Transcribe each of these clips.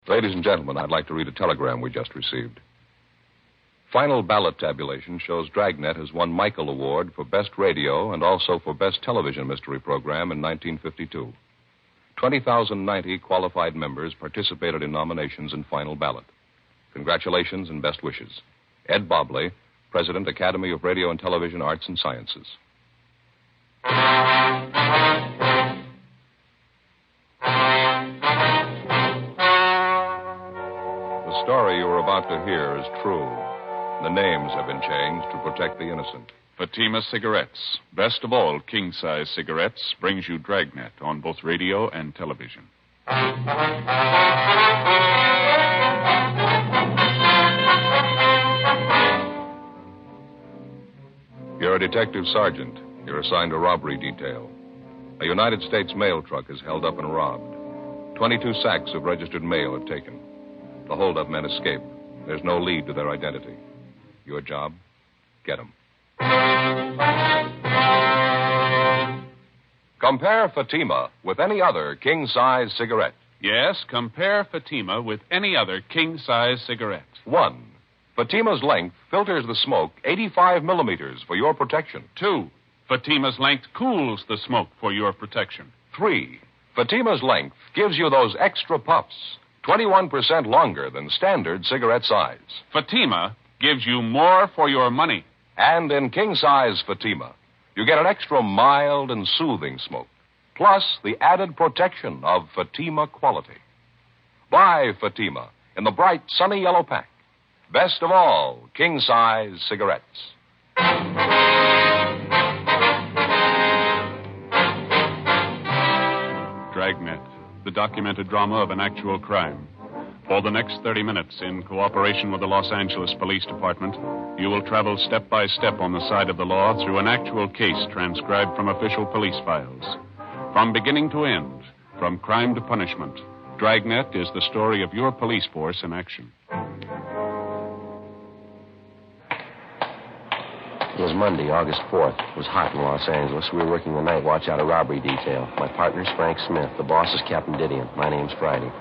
Ladies and gentlemen, I'd like to read a telegram we just received. Final ballot tabulation shows Dragnet has won Michael Award for Best Radio and also for Best Television Mystery Program in 1952. 20,090 qualified members participated in nominations in final ballot. Congratulations and best wishes. Ed Bobley, President, Academy of Radio and Television Arts and Sciences. The story you are about to hear is true. The names have been changed to protect the innocent. Fatima Cigarettes, best of all king-size cigarettes, brings you Dragnet on both radio and television. You're a detective sergeant. You're assigned a robbery detail. A United States mail truck is held up and robbed. 22 sacks of registered mail are taken. The holdup men escape. There's no lead to their identity. Your job? Get them. Compare Fatima with any other king-size cigarette. Yes, compare Fatima with any other king-size cigarette. 1. Fatima's length filters the smoke 85 millimeters for your protection. 2. Fatima's length cools the smoke for your protection. 3. Fatima's length gives you those extra puffs, 21% longer than standard cigarette size. Fatima gives you more for your money. And in king-size Fatima, you get an extra mild and soothing smoke, plus the added protection of Fatima quality. Buy Fatima in the bright, sunny yellow pack. Best of all, king-size cigarettes. Dragnet, the documented drama of an actual crime. For the next 30 minutes, in cooperation with the Los Angeles Police Department, you will travel step by step on the side of the law through an actual case transcribed from official police files. From beginning to end, from crime to punishment, Dragnet is the story of your police force in action. It was Monday, August 4th. It was hot in Los Angeles. We were working the night watch out of robbery detail. My partner's Frank Smith. The boss is Captain Didion. My name's Friday.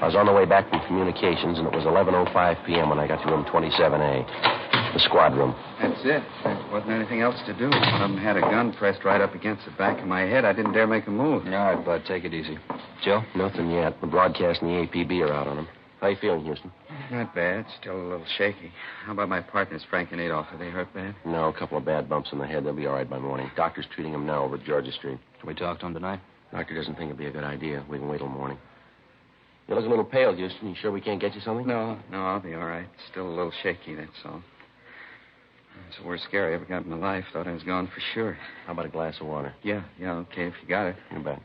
I was on the way back from communications, and it was 11:05 p.m. when I got to room 27A, the squad room. That's it. There wasn't anything else to do. One of them had a gun pressed right up against the back of my head. I didn't dare make a move. All right, Bud, take it easy. Joe? Nothing yet. The broadcast and the APB are out on him. How you feeling, Houston? Not bad. Still a little shaky. How about my partners, Frank and Adolph? Are they hurt bad? No, a couple of bad bumps in the head. They'll be all right by morning. Doctor's treating them now over at Georgia Street. Can we talk to him tonight? Doctor doesn't think it'd be a good idea. We can wait till morning. You look a little pale, Houston. You sure we can't get you something? No, I'll be all right. Still a little shaky, that's all. It's the worst scare I ever got in my life. Thought I was gone for sure. How about a glass of water? Yeah, okay, if you got it. You bet.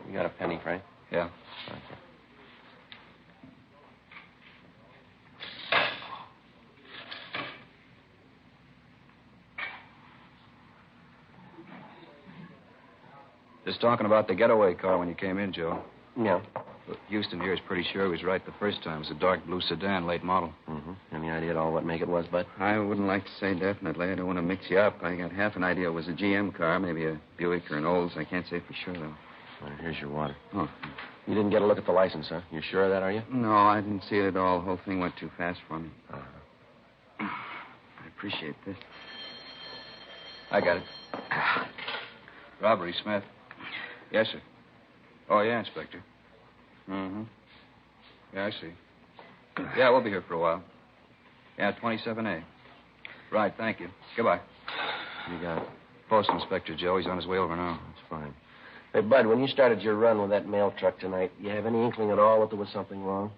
You got a penny, Frank? Yeah. Thank you. Just talking about the getaway car when you came in, Joe. Yeah. Look, Houston here is pretty sure he was right the first time. It was a dark blue sedan, late model. Mm-hmm. Any idea at all what make it was, Bud? I wouldn't like to say definitely. I don't want to mix you up. I got half an idea it was a GM car, maybe a Buick or an Olds. I can't say for sure, though. All right, here's your water. Oh. You didn't get a look at the license, huh? You sure of that, are you? No, I didn't see it at all. The whole thing went too fast for me. Uh-huh. I appreciate this. I got it. Robbery, Smith. Yes, sir. Oh, yeah, Inspector. Mm-hmm. Yeah, I see. Yeah, we'll be here for a while. Yeah, 27A. Right, thank you. Goodbye. You got it. Post Inspector Joe. He's on his way over now. That's fine. Hey, Bud, when you started your run with that mail truck tonight, you have any inkling at all that there was something wrong?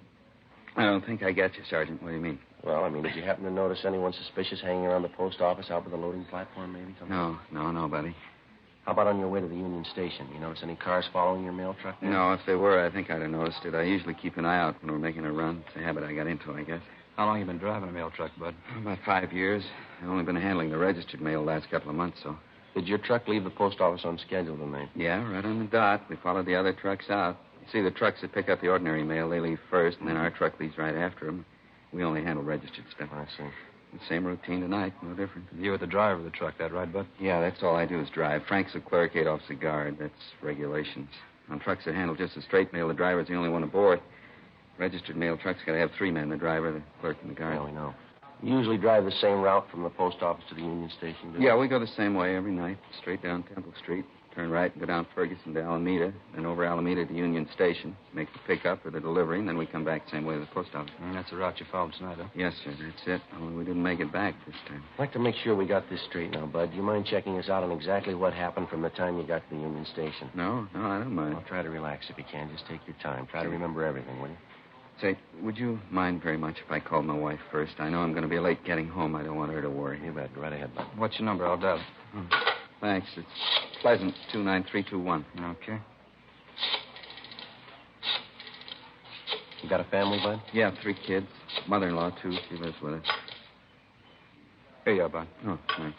I don't think I got you, Sergeant. What do you mean? Well, I mean, did you happen to notice anyone suspicious hanging around the post office out by the loading platform, maybe? Something? No, buddy. How about on your way to the Union Station? You notice any cars following your mail truck there? No, if they were, I think I'd have noticed it. I usually keep an eye out when we're making a run. It's a habit I got into, I guess. How long you been driving a mail truck, Bud? About 5 years. I've only been handling the registered mail the last couple of months, so. Did your truck leave the post office on schedule tonight? Yeah, right on the dot. We followed the other trucks out. You see, the trucks that pick up the ordinary mail, they leave first, and then our truck leaves right after them. We only handle registered stuff. I see. The same routine tonight, no different. You were the driver of the truck, that right, Bud? Yeah, that's all I do is drive. Frank's a clerk, Adolph's a guard. That's regulations. On trucks that handle just the straight mail, the driver's the only one aboard. Registered mail truck's got to have 3 men, the driver, the clerk, and the guard. Yeah, we know. You usually drive the same route from the post office to the Union Station, do you? Yeah, we go the same way every night. Straight down Temple Street. Turn right and go down Ferguson to Alameda. Then over Alameda to Union Station. Make the pickup or the delivery, and then we come back the same way to the post office. That's the route you followed tonight, huh? Yes, sir, that's it. Only we didn't make it back this time. I'd like to make sure we got this straight now, Bud. Do you mind checking us out on exactly what happened from the time you got to the Union Station? No, I don't mind. Well, try to relax if you can. Just take your time. Try to remember everything, will you? Say, would you mind very much if I called my wife first? I know I'm going to be late getting home. I don't want her to worry. You bet. Go right ahead, Bud. What's your number? I'll dial it. Thanks. It's Pleasant, 29321. Okay. You got a family, Bud? Yeah, 3 kids. Mother-in-law, too. She lives with us. Here you are, Bud. Oh, thanks.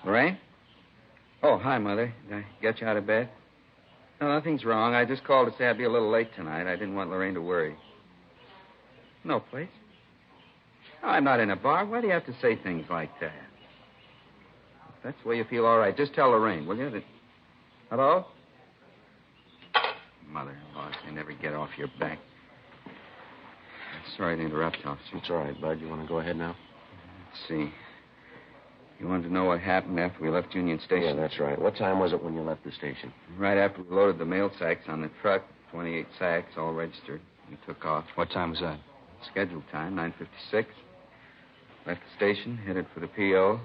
Lorraine? Oh, hi, Mother. Did I get you out of bed? No, nothing's wrong. I just called to say I'd be a little late tonight. I didn't want Lorraine to worry. No place? No, I'm not in a bar. Why do you have to say things like that? If that's the way you feel, all right. Just tell Lorraine, will you? Hello? Mother-in-law, I never get off your back. Sorry to interrupt, officer. It's all right, Bud. You want to go ahead now? Let's see. You wanted to know what happened after we left Union Station? Yeah, that's right. What time was it when you left the station? Right after we loaded the mail sacks on the truck, 28 sacks, all registered. We took off. What time was that? Scheduled time, 9:56. Left the station, headed for the P.O.,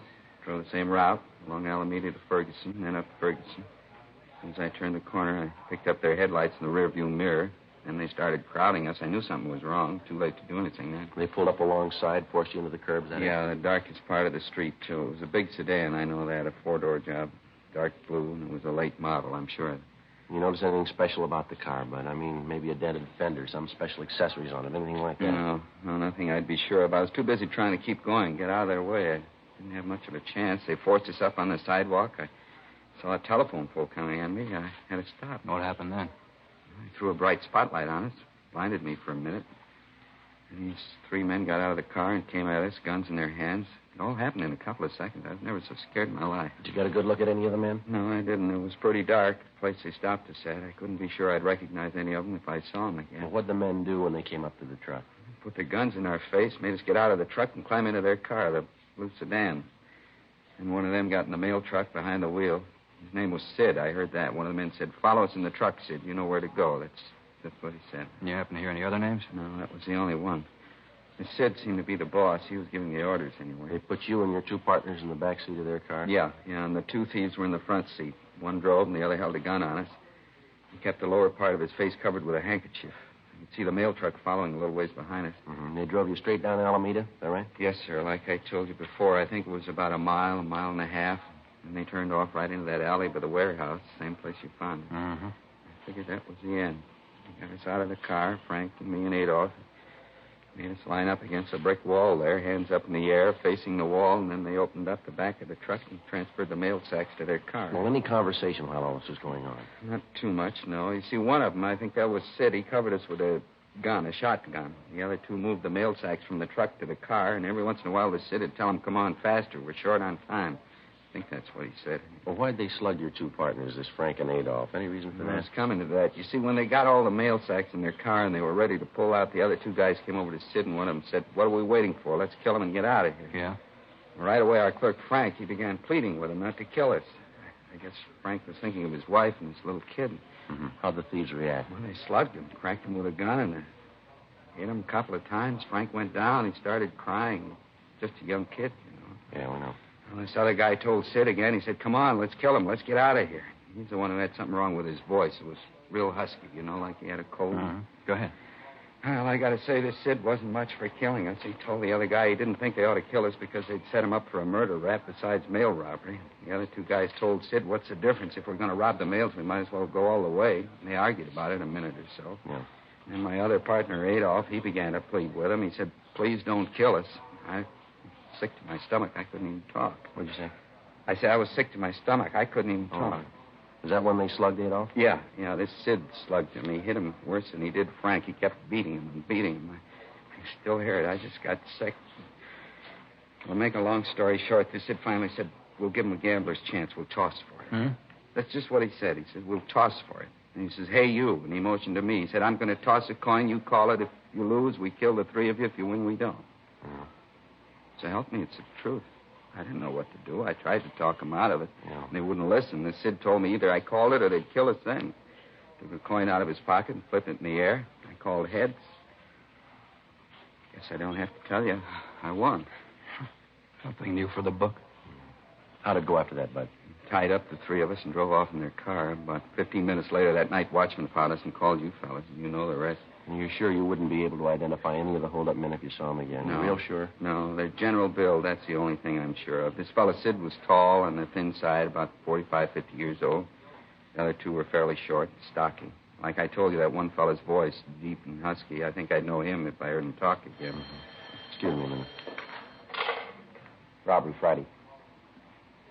drove the same route, along Alameda to Ferguson, then up to Ferguson. As soon as I turned the corner, I picked up their headlights in the rearview mirror. Then they started crowding us. I knew something was wrong. Too late to do anything then. They pulled up alongside, forced you into the curb, is that it? Yeah, the darkest part of the street, too. It was a big sedan, I know that, a 4-door job. Dark blue, and it was a late model, I'm sure. You notice anything special about the car, Bud? I mean, maybe a dented fender, some special accessories on it, anything like that? No, nothing I'd be sure of. I was too busy trying to keep going, get out of their way. I didn't have much of a chance. They forced us up on the sidewalk. I saw a telephone pole coming on me. I had to stop. What happened then? They threw a bright spotlight on us, blinded me for a minute. And these 3 men got out of the car and came at us, guns in their hands. It all happened in a couple of seconds. I was never so scared in my life. Did you get a good look at any of the men? No, I didn't. It was pretty dark. The place they stopped us at. I couldn't be sure I'd recognize any of them if I saw them again. Well, what'd the men do when they came up to the truck? They put their guns in our face, made us get out of the truck and climb into their car, the blue sedan. And one of them got in the mail truck behind the wheel. His name was Sid. I heard that. One of the men said, "Follow us in the truck, Sid. You know where to go." That's what he said. You happen to hear any other names? No, that was the only one. And Sid seemed to be the boss. He was giving the orders anyway. They put you and your 2 partners in the back seat of their car? Yeah, and the 2 thieves were in the front seat. One drove and the other held a gun on us. He kept the lower part of his face covered with a handkerchief. You could see the mail truck following a little ways behind us. Mm-hmm. They drove you straight down Alameda, is that right? Yes, sir. Like I told you before, I think it was about a mile and a half. And they turned off right into that alley by the warehouse, same place you found it. Mm-hmm. I figured that was the end. They got us out of the car, Frank and me and Adolph. Made us line up against a brick wall there, hands up in the air, facing the wall, and then they opened up the back of the truck and transferred the mail sacks to their car. Well, any conversation while all this was going on? Not too much, no. You see, one of them, I think that was Sid. He covered us with a gun, a shotgun. The other 2 moved the mail sacks from the truck to the car, and every once in a while the Sid would tell them, "Come on, faster. We're short on time." I think that's what he said. Well, why'd they slug your 2 partners, this Frank and Adolph? Any reason for I that? was coming to that. You see, when they got all the mail sacks in their car and they were ready to pull out, the other 2 guys came over to Sid, and one of them said, "What are we waiting for? Let's kill him and get out of here." Yeah? Right away, our clerk, Frank, he began pleading with them not to kill us. I guess Frank was thinking of his wife and his little kid. Mm-hmm. How'd the thieves react? Well, they slugged him, cracked him with a gun, and hit him a couple of times. Frank went down. He started crying. Just a young kid, you know. Yeah, we know. Well, this other guy told Sid again. He said, "Come on, let's kill him. Let's get out of here." He's the one who had something wrong with his voice. It was real husky, you know, like he had a cold. Uh-huh. Go ahead. Well, I got to say, this Sid wasn't much for killing us. He told the other guy he didn't think they ought to kill us because they'd set him up for a murder rap besides mail robbery. The other 2 guys told Sid, "What's the difference? If we're going to rob the mails, we might as well go all the way." And they argued about it a minute or so. Yeah. And my other partner, Adolph, he began to plead with him. He said, "Please don't kill us." I was sick to my stomach. I couldn't even talk. What'd you say? I said I was sick to my stomach. I couldn't even talk. Is that when they slugged Adolph? Yeah, this Sid slugged him. He hit him worse than he did Frank. He kept beating him and beating him. I still hear it. I just got sick. Well, make a long story short, this Sid finally said, "We'll give him a gambler's chance. We'll toss for it." Hmm? That's just what he said. He said, "We'll toss for it." And he says, hey, you. And he motioned to me. He said, I'm going to toss a coin. You call it. If you lose, we kill the three of you. If you win, we don't. Yeah. So help me, it's the truth. I didn't know what to do. I tried to talk them out of it. Yeah. And they wouldn't listen. The Sid told me either I called it or they'd kill us then. Took a coin out of his pocket and flipped it in the air. I called heads. Guess I don't have to tell you. I won. Something new for the book. How'd it go after that, Bud? Tied up the three of us and drove off in their car. About 15 minutes later, that night watchman found us and called you fellas. You know the rest. And you're sure you wouldn't be able to identify any of the hold-up men if you saw them again? No. You're real sure? No, their general build, that's the only thing I'm sure of. This fellow Sid was tall on the thin side, about 45, 50 years old. The other two were fairly short and stocky. Like I told you, that one fellow's voice, deep and husky, I think I'd know him if I heard him talk again. Excuse me a minute. Robbery Friday.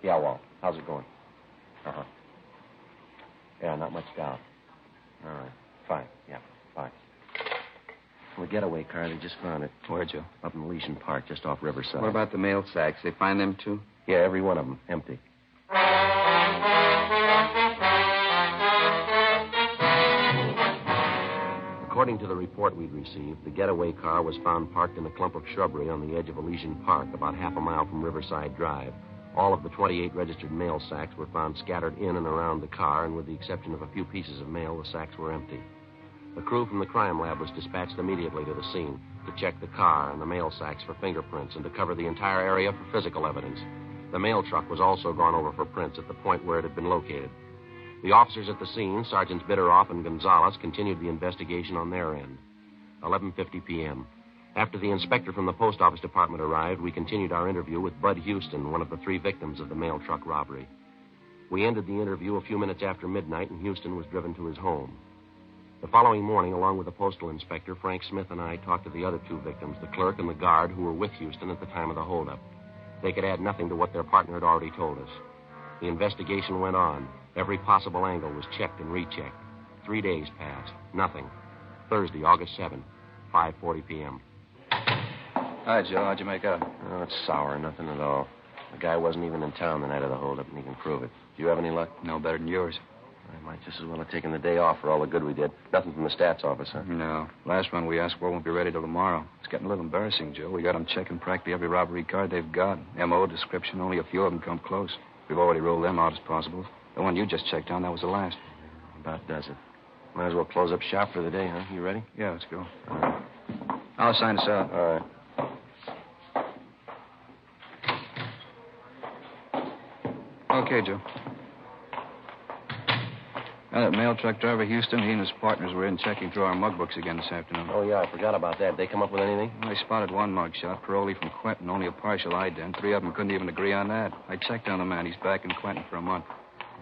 Yeah, Walt. How's it going? Uh-huh. Yeah, not much doubt. All right. Fine. Yeah, fine. The getaway car, they just found it. Where, Joe? Up in Elysian Park, just off Riverside. What about the mail sacks? They find them, too? Yeah, every one of them. Empty. According to the report we'd received, the getaway car was found parked in a clump of shrubbery on the edge of Elysian Park, about half a mile from Riverside Drive. All of the 28 registered mail sacks were found scattered in and around the car, and with the exception of a few pieces of mail, the sacks were empty. The crew from the crime lab was dispatched immediately to the scene to check the car and the mail sacks for fingerprints and to cover the entire area for physical evidence. The mail truck was also gone over for prints at the point where it had been located. The officers at the scene, Sergeants Bitteroff and Gonzalez, continued the investigation on their end. 11:50 p.m. After the inspector from the post office department arrived, we continued our interview with Bud Houston, one of the three victims of the mail truck robbery. We ended the interview a few minutes after midnight, and Houston was driven to his home. The following morning, along with the postal inspector, Frank Smith and I talked to the other two victims, the clerk and the guard, who were with Houston at the time of the holdup. They could add nothing to what their partner had already told us. The investigation went on. Every possible angle was checked and rechecked. 3 days passed. Nothing. Thursday, August 7th, 5:40 p.m. Hi, Joe. How'd you make out? Oh, it's sour. Nothing at all. The guy wasn't even in town the night of the holdup, and he can prove it. Do you have any luck? No better than yours. I might just as well have taken the day off for all the good we did. Nothing from the stats office, huh? No. Last one we asked for won't be ready till tomorrow. It's getting a little embarrassing, Joe. We got them checking practically every robbery card they've got. M.O., description, only a few of them come close. We've already ruled them out as possible. The one you just checked on, that was the last. About does it. Might as well close up shop for the day, huh? You ready? Yeah, let's go. All right. I'll sign us out. All right. Okay, Joe. That mail truck driver, Houston, he and his partners were in checking through our mug books again this afternoon. Oh, yeah, I forgot about that. They come up with anything? Well, I spotted one mug shot, parolee from Quentin, only a partial ident. 3 of them couldn't even agree on that. I checked on the man. He's back in Quentin for a month.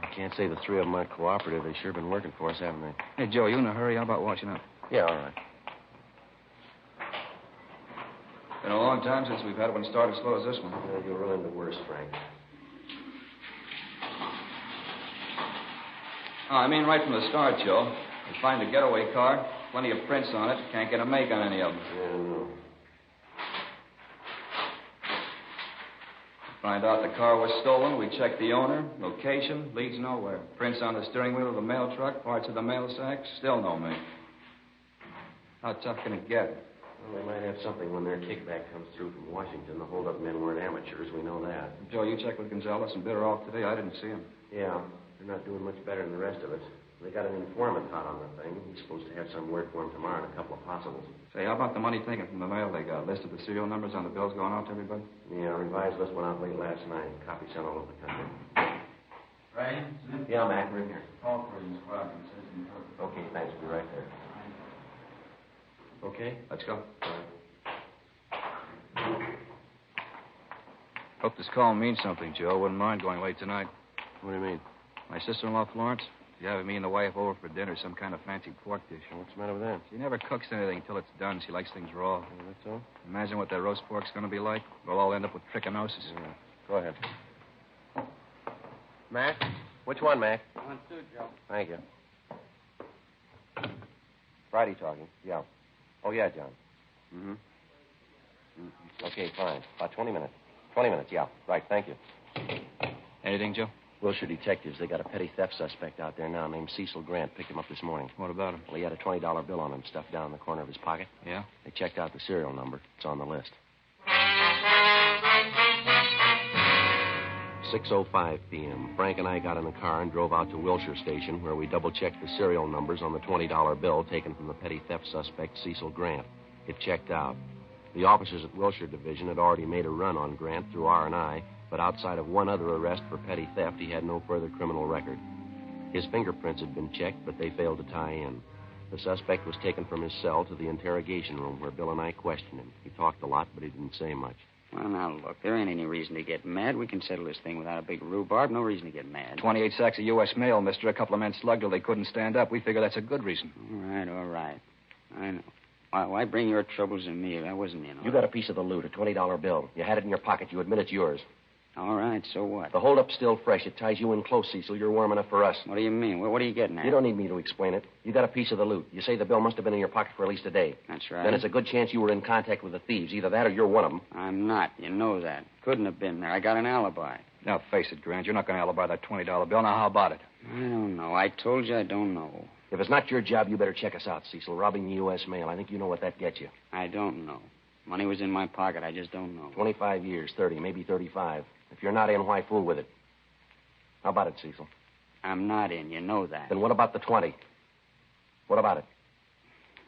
I can't say the 3 of them aren't cooperative. They've sure been working for us, haven't they? Hey, Joe, you in a hurry? How about watching up? Yeah, all right. Been a long time since we've had one start as slow as this one. Yeah, you're running the worst, Frank. Oh, I mean right from the start, Joe. You find a getaway car, plenty of prints on it. Can't get a make on any of them. Yeah, no. Find out the car was stolen. We check the owner, location, leads nowhere. Prints on the steering wheel of the mail truck, parts of the mail sack, still no make. How tough can it get? Well, they might have something when their kickback comes through from Washington. The hold-up men weren't amateurs. We know that. Joe, you checked with Gonzalez and Bitteroff today. I didn't see him. Yeah, they're not doing much better than the rest of us. They got an informant hot on the thing. He's supposed to have some word for him tomorrow and a couple of possibles. Say, how about the money taken from the mail they got? List of the serial numbers on the bills going out to everybody? Yeah, revised list went out late last night. Copies sent all over the country. Right? Yeah, Mac, we're in here. Call for his squad. Okay, thanks. Be right there. Okay? Let's go. All right. Hope this call means something, Joe. Wouldn't mind going late tonight. What do you mean? My sister-in-law, Florence, she's having me and the wife over for dinner, some kind of fancy pork dish. What's the matter with that? She never cooks anything until it's done. She likes things raw. Oh, that's all? Imagine what that roast pork's going to be like. We'll all end up with trichinosis. Yeah. Go ahead. Mac? Which one, Mac? 1, 2, Joe. Thank you. Friday talking. Yeah. Oh, yeah, John. Mm-hmm. Okay, fine. About 20 minutes. 20 minutes, yeah. Right, thank you. Anything, Joe? Wilshire detectives, they got a petty theft suspect out there now named Cecil Grant. Picked him up this morning. What about him? Well, he had a $20 bill on him stuffed down in the corner of his pocket. Yeah? They checked out the serial number. It's on the list. 6:05 p.m. Frank and I got in the car and drove out to Wilshire Station, where we double-checked the serial numbers on the $20 bill taken from the petty theft suspect, Cecil Grant. It checked out. The officers at Wilshire Division had already made a run on Grant through R&I, but outside of one other arrest for petty theft, he had no further criminal record. His fingerprints had been checked, but they failed to tie in. The suspect was taken from his cell to the interrogation room where Bill and I questioned him. He talked a lot, but he didn't say much. Well, now, look, there ain't any reason to get mad. We can settle this thing without a big rhubarb. No reason to get mad. 28 sacks of U.S. mail, mister. A couple of men slugged till they couldn't stand up. We figure that's a good reason. All right. I know. Why bring your troubles to me? I wasn't in on it. You got a piece of the loot, a $20 bill. You had it in your pocket. You admit it's yours. All right, so what? The holdup's still fresh. It ties you in close, Cecil. You're warm enough for us. What do you mean? What are you getting at? You don't need me to explain it. You got a piece of the loot. You say the bill must have been in your pocket for at least a day. That's right. Then it's a good chance you were in contact with the thieves. Either that or you're one of them. I'm not. You know that. Couldn't have been there. I got an alibi. Now, face it, Grant. You're not going to alibi that $20 bill. Now, how about it? I don't know. I told you I don't know. If it's not your job, you better check us out, Cecil. Robbing the U.S. mail. I think you know what that gets you. I don't know. Money was in my pocket. I just don't know. 25 years, 30, maybe 35. If you're not in, why fool with it? How about it, Cecil? I'm not in. You know that. Then what about the 20? What about it?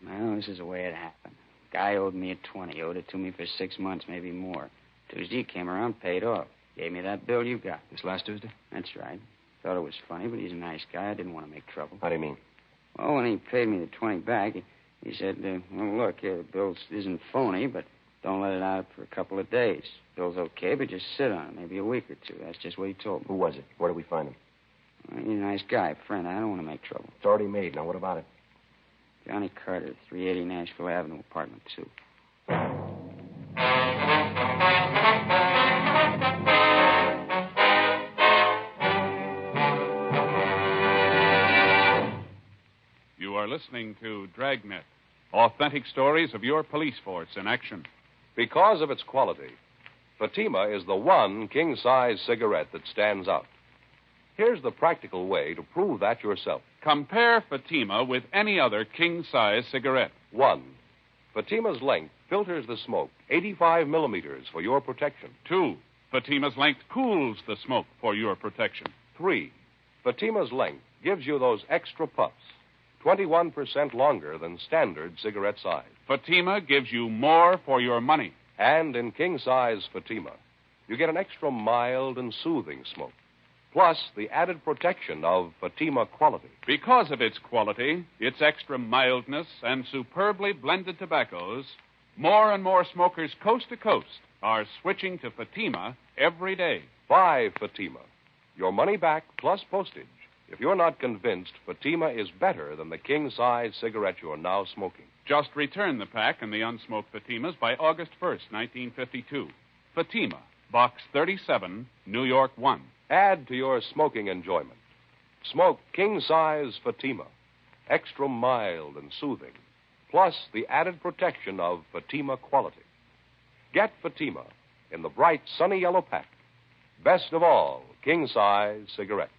Well, this is the way it happened. Guy owed me a 20. Owed it to me for 6 months, maybe more. Tuesday he came around, paid off. Gave me that bill you got. This last Tuesday? That's right. Thought it was funny, but he's a nice guy. I didn't want to make trouble. How do you mean? Well, when he paid me the 20 back, he said, well, look, the bill isn't phony, but don't let it out for a couple of days. Bill's okay, but just sit on it, maybe a week or two. That's just what he told me. Who was it? Where did we find him? Well, he's a nice guy, friend. I don't want to make trouble. It's already made. Now, what about it? Johnny Carter, 380 Nashville Avenue, apartment 2. You are listening to Dragnet, authentic stories of your police force in action. Because of its quality, Fatima is the one king-size cigarette that stands out. Here's the practical way to prove that yourself. Compare Fatima with any other king-size cigarette. 1. Fatima's length filters the smoke 85 millimeters for your protection. 2. Fatima's length cools the smoke for your protection. 3. Fatima's length gives you those extra puffs, 21% longer than standard cigarette size. Fatima gives you more for your money. And in king-size Fatima, you get an extra mild and soothing smoke, plus the added protection of Fatima quality. Because of its quality, its extra mildness, and superbly blended tobaccos, more and more smokers coast to coast are switching to Fatima every day. Buy Fatima. Your money back plus postage if you're not convinced Fatima is better than the king-size cigarette you're now smoking. Just return the pack and the unsmoked Fatimas by August 1st, 1952. Fatima, Box 37, New York 1. Add to your smoking enjoyment. Smoke king-size Fatima, extra mild and soothing, plus the added protection of Fatima quality. Get Fatima in the bright, sunny yellow pack. Best of all, king-size cigarettes.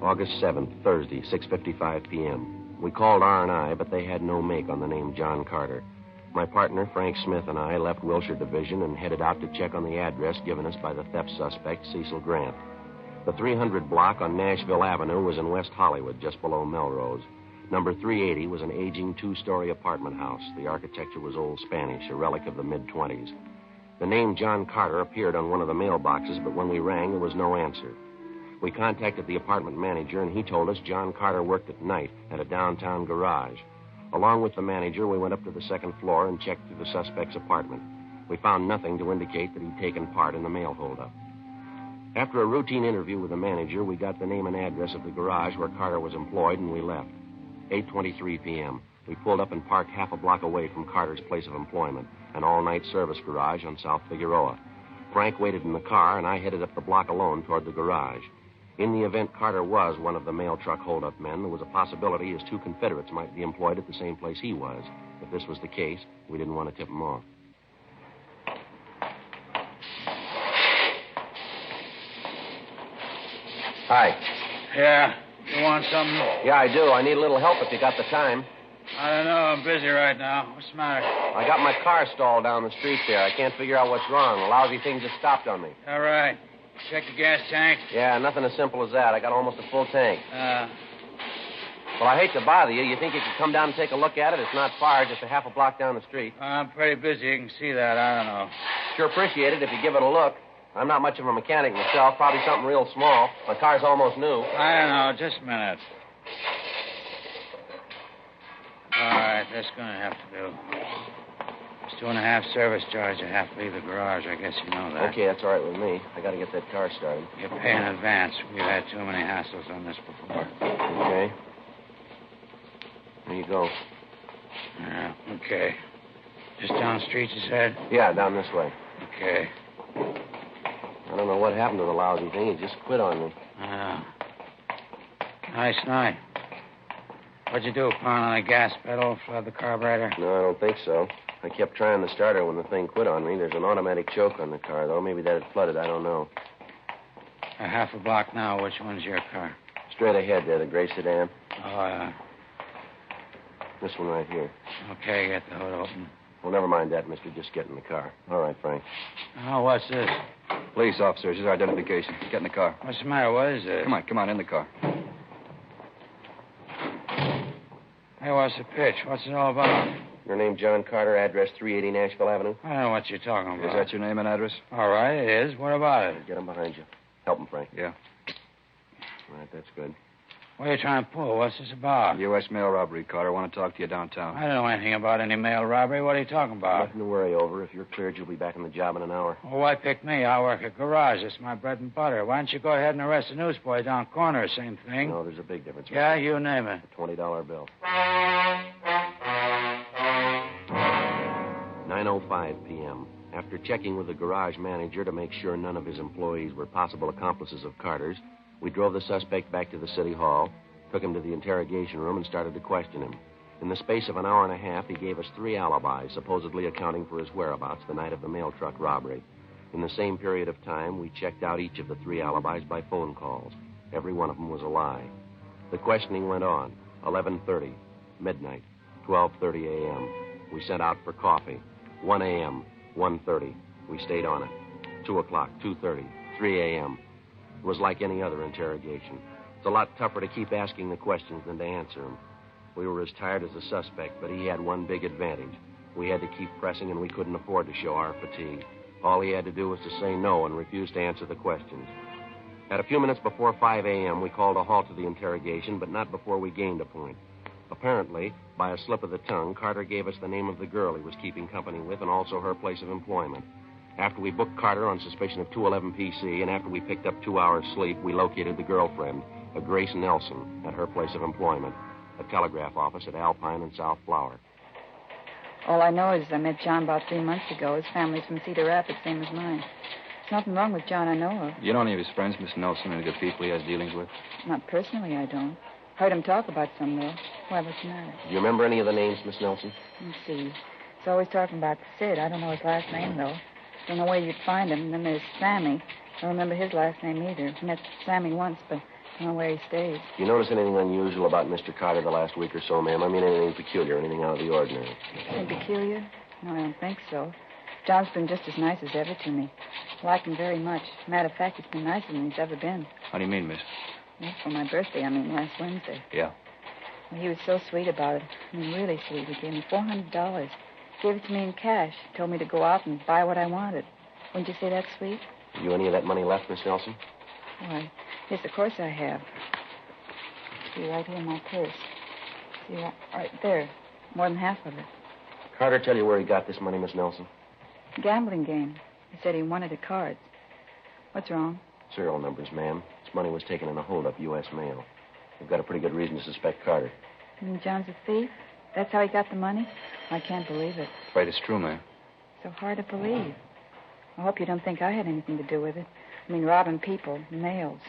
August 7th, Thursday, 6:55 p.m. We called R&I, but they had no make on the name John Carter. My partner, Frank Smith, and I left Wilshire Division and headed out to check on the address given us by the theft suspect, Cecil Grant. The 300 block on Nashville Avenue was in West Hollywood, just below Melrose. Number 380 was an aging two-story apartment house. The architecture was old Spanish, a relic of the mid-20s. The name John Carter appeared on one of the mailboxes, but when we rang, there was no answer. We contacted the apartment manager, and he told us John Carter worked at night at a downtown garage. Along with the manager, we went up to the second floor and checked through the suspect's apartment. We found nothing to indicate that he'd taken part in the mail holdup. After a routine interview with the manager, we got the name and address of the garage where Carter was employed, and we left. 8:23 p.m. We pulled up and parked half a block away from Carter's place of employment, an all-night service garage on South Figueroa. Frank waited in the car, and I headed up the block alone toward the garage. In the event Carter was one of the mail truck holdup men, there was a possibility his two Confederates might be employed at the same place he was. If this was the case, we didn't want to tip him off. Hi. Yeah. You want something? Yeah, I do. I need a little help if you got the time. I don't know. I'm busy right now. What's the matter? I got my car stalled down the street there. I can't figure out what's wrong. A lousy thing just stopped on me. All right. Check the gas tank. Yeah, nothing as simple as that. I got almost a full tank. Well, I hate to bother you. You think you could come down and take a look at it? It's not far, just a half a block down the street. I'm pretty busy. You can see that. I don't know. Sure appreciate it if you give it a look. I'm not much of a mechanic myself. Probably something real small. My car's almost new. I don't know. Just a minute. All right, that's going to have to do. It's $2.50 service charge. I have to leave the garage. I guess you know that. Okay, that's all right with me. I got to get that car started. You pay in advance. We've had too many hassles on this before. Okay. There you go. Yeah, okay. Just down the street, you said? Yeah, down this way. Okay. I don't know what happened to the lousy thing. It just quit on me. Nice night. What'd you do, pound on the gas pedal, flood the carburetor? No, I don't think so. I kept trying the starter when the thing quit on me. There's an automatic choke on the car, though. Maybe that had flooded. I don't know. A half a block now. Which one's your car? Straight ahead there, the gray sedan. Oh, yeah. This one right here. Okay, get the hood open. Well, never mind that, mister. Just get in the car. All right, Frank. Oh, what's this? Police officers, his identification. Get in the car. What's the matter? What is it? Come on, in the car. Hey, what's the pitch? What's it all about? Your name, John Carter, address 380 Nashville Avenue? I don't know what you're talking about. Is that your name and address? All right, it is. What about it? Get him behind you. Help him, Frank. Yeah. All right, that's good. What are you trying to pull? What's this about? U.S. mail robbery, Carter. I want to talk to you downtown. I don't know anything about any mail robbery. What are you talking about? Nothing to worry over. If you're cleared, you'll be back on the job in an hour. Well, why pick me? I work at garage. It's my bread and butter. Why don't you go ahead and arrest the newsboy down corner? Same thing. No, there's a big difference. Yeah, you name it. A $20 bill. 9:05 p.m. After checking with the garage manager to make sure none of his employees were possible accomplices of Carter's, we drove the suspect back to the city hall, took him to the interrogation room, and started to question him. In the space of an hour and a half, he gave us 3 alibis, supposedly accounting for his whereabouts the night of the mail truck robbery. In the same period of time, we checked out each of the 3 alibis by phone calls. Every one of them was a lie. The questioning went on. 11:30, midnight, 12:30 a.m. We sent out for coffee. 1 a.m., 1:30. We stayed on it. 2 o'clock, 2:30, 3 a.m. It was like any other interrogation. It's a lot tougher to keep asking the questions than to answer them. We were as tired as the suspect, but he had one big advantage. We had to keep pressing, and we couldn't afford to show our fatigue. All he had to do was to say no and refuse to answer the questions. At a few minutes before 5 a.m., we called a halt to the interrogation, but not before we gained a point. Apparently, by a slip of the tongue, Carter gave us the name of the girl he was keeping company with and also her place of employment. After we booked Carter on suspicion of 211 PC, and after we picked up 2 hours' sleep, we located the girlfriend, a Grace Nelson, at her place of employment, a telegraph office at Alpine and South Flower. All I know is I met John about 3 months ago. His family's from Cedar Rapids, same as mine. There's nothing wrong with John I know of. You know any of his friends, Miss Nelson, any good people he has dealings with? Not personally, I don't. Heard him talk about some, though. Why, what's the matter? Do you remember any of the names, Miss Nelson? Let's see. He's always talking about Sid. I don't know his last name, though. Don't know where you'd find him. Then there's Sammy. Don't remember his last name either. Met Sammy once, but don't know where he stays. Do you notice anything unusual about Mr. Carter the last week or so, ma'am? I mean, anything peculiar, anything out of the ordinary? Anything peculiar? No, I don't think so. John's been just as nice as ever to me. Like him very much. Matter of fact, he's been nicer than he's ever been. How do you mean, miss? Well, for my birthday, last Wednesday. Yeah. Well, he was so sweet about it. Really sweet. He gave me $400. Gave it to me in cash. Told me to go out and buy what I wanted. Wouldn't you say that's sweet? Have you any of that money left, Miss Nelson? Why, yes, of course I have. See, right here in my purse. See, right there. More than half of it. Carter tell you where he got this money, Miss Nelson? Gambling game. He said he won it at cards. What's wrong? Serial numbers, ma'am. This money was taken in a holdup, U.S. mail. We've got a pretty good reason to suspect Carter. And John's a thief? That's how he got the money? I can't believe it. Afraid it's true, ma'am. So hard to believe. I hope you don't think I had anything to do with it. Robbing people, mails.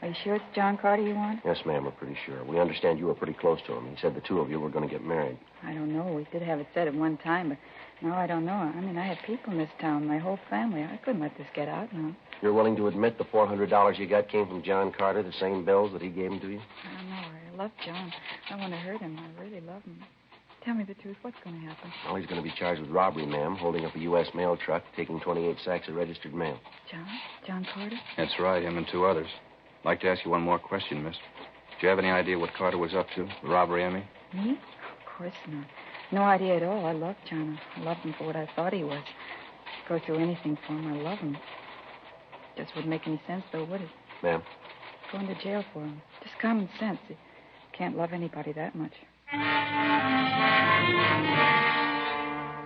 Are you sure it's John Carter you want? Yes, ma'am, we're pretty sure. We understand you were pretty close to him. He said the two of you were going to get married. I don't know. We did have it said at one time, but now I don't know. I mean, I have people in this town, my whole family. I couldn't let this get out, no. You're willing to admit the $400 you got came from John Carter, the same bills that he gave them to you? I don't know. I love John. I want to hurt him. I really love him. Tell me the truth. What's going to happen? Well, he's going to be charged with robbery, ma'am, holding up a U.S. mail truck, taking 28 sacks of registered mail. John? John Carter? That's right, him and two others. I'd like to ask you one more question, miss. Do you have any idea what Carter was up to? The robbery, I mean? Me? Of course not. No idea at all. I love John. I loved him for what I thought he was. Go through anything for him. I love him. Just wouldn't make any sense, though, would it? Ma'am? Going to jail for him. Just common sense. You can't love anybody that much.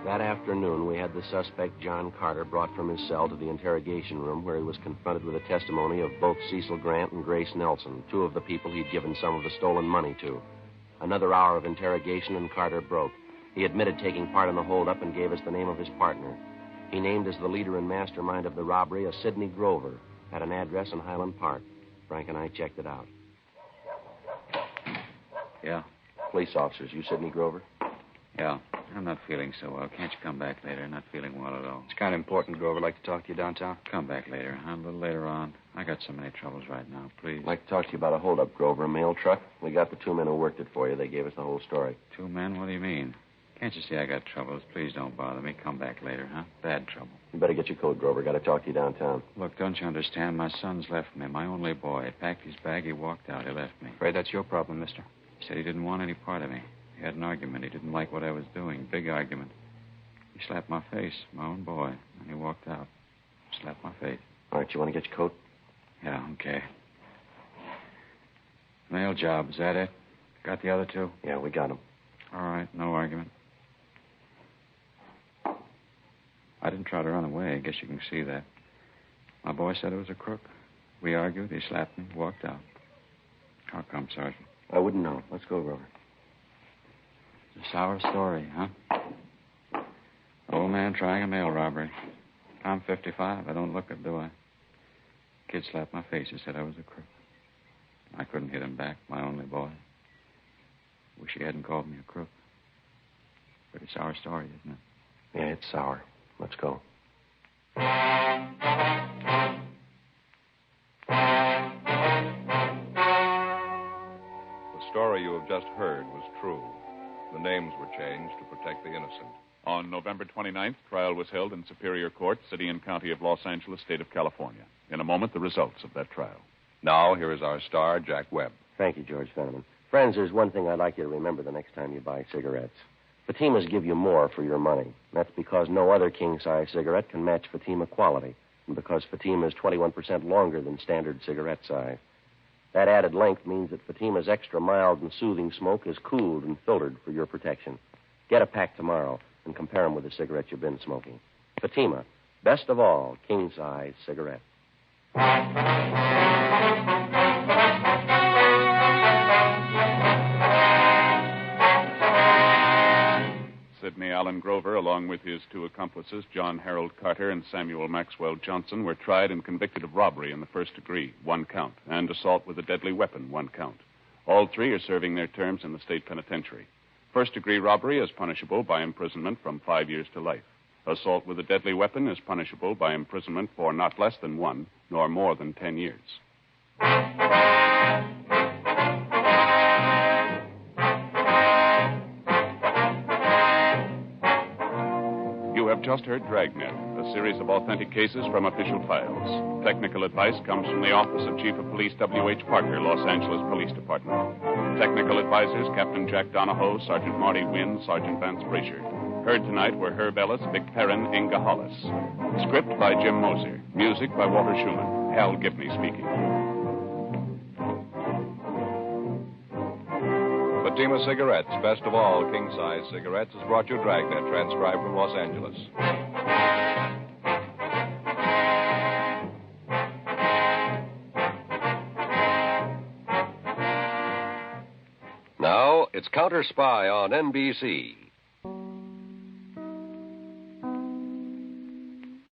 That afternoon, we had the suspect, John Carter, brought from his cell to the interrogation room where he was confronted with the testimony of both Cecil Grant and Grace Nelson, two of the people he'd given some of the stolen money to. Another hour of interrogation, and Carter broke. He admitted taking part in the holdup and gave us the name of his partner. He named as the leader and mastermind of the robbery a Sidney Grover, at an address in Highland Park. Frank and I checked it out. Yeah? Police officers, you Sidney Grover? Yeah. I'm not feeling so well. Can't you come back later? Not feeling well at all. It's kind of important, Grover. I'd like to talk to you downtown. Come back later, huh? A little later on. I got so many troubles right now. Please. I'd like to talk to you about a holdup, Grover, a mail truck. We got the two men who worked it for you. They gave us the whole story. Two men? What do you mean? Can't you see I got troubles? Please don't bother me. Come back later, huh? Bad trouble. You better get your coat, Grover. Got to talk to you downtown. Look, don't you understand? My son's left me. My only boy. He packed his bag. He walked out. He left me. Afraid that's your problem, mister. He said he didn't want any part of me. He had an argument. He didn't like what I was doing. Big argument. He slapped my face, my own boy, and he walked out. Slapped my face. All right, you want to get your coat? Yeah, okay. Mail job, is that it? Got the other two? Yeah, we got them. All right, no argument. I didn't try to run away. I guess you can see that. My boy said it was a crook. We argued. He slapped me, walked out. How come, Sergeant? I wouldn't know. Let's go, Grover. It's a sour story, huh? Old man trying a mail robbery. I'm 55. I don't look it, do I? Kid slapped my face. He said I was a crook. I couldn't hit him back, my only boy. Wish he hadn't called me a crook. Pretty sour story, isn't it? Yeah, it's sour. Let's go. The story you have just heard was true. The names were changed to protect the innocent. On November 29th, trial was held in Superior Court, City and County of Los Angeles, State of California. In a moment, the results of that trial. Now, here is our star, Jack Webb. Thank you, George Fenneman. Friends, there's one thing I'd like you to remember the next time you buy cigarettes. Fatimas give you more for your money. That's because no other king-size cigarette can match Fatima quality, and because Fatima is 21% longer than standard cigarette size. That added length means that Fatima's extra mild and soothing smoke is cooled and filtered for your protection. Get a pack tomorrow and compare them with the cigarette you've been smoking. Fatima, best of all, king-size cigarette. Sidney Allen Grover, along with his two accomplices, John Harold Carter and Samuel Maxwell Johnson, were tried and convicted of robbery in the first degree, 1 count, and assault with a deadly weapon, 1 count. All three are serving their terms in the state penitentiary. First-degree robbery is punishable by imprisonment from 5 years to life. Assault with a deadly weapon is punishable by imprisonment for not less than 1, nor more than 10 years. You have just heard Dragnet, a series of authentic cases from official files. Technical advice comes from the Office of Chief of Police W.H. Parker, Los Angeles Police Department. Technical advisors, Captain Jack Donahoe, Sergeant Marty Wynn, Sergeant Vance Brasher. Heard tonight were Herb Ellis, Vic Perrin, Inga Hollis. Script by Jim Moser. Music by Walter Schumann. Hal Gibney speaking. Fatima Cigarettes, best of all king-size cigarettes, has brought you Dragnet, transcribed from Los Angeles. Now, it's Counter Spy on NBC.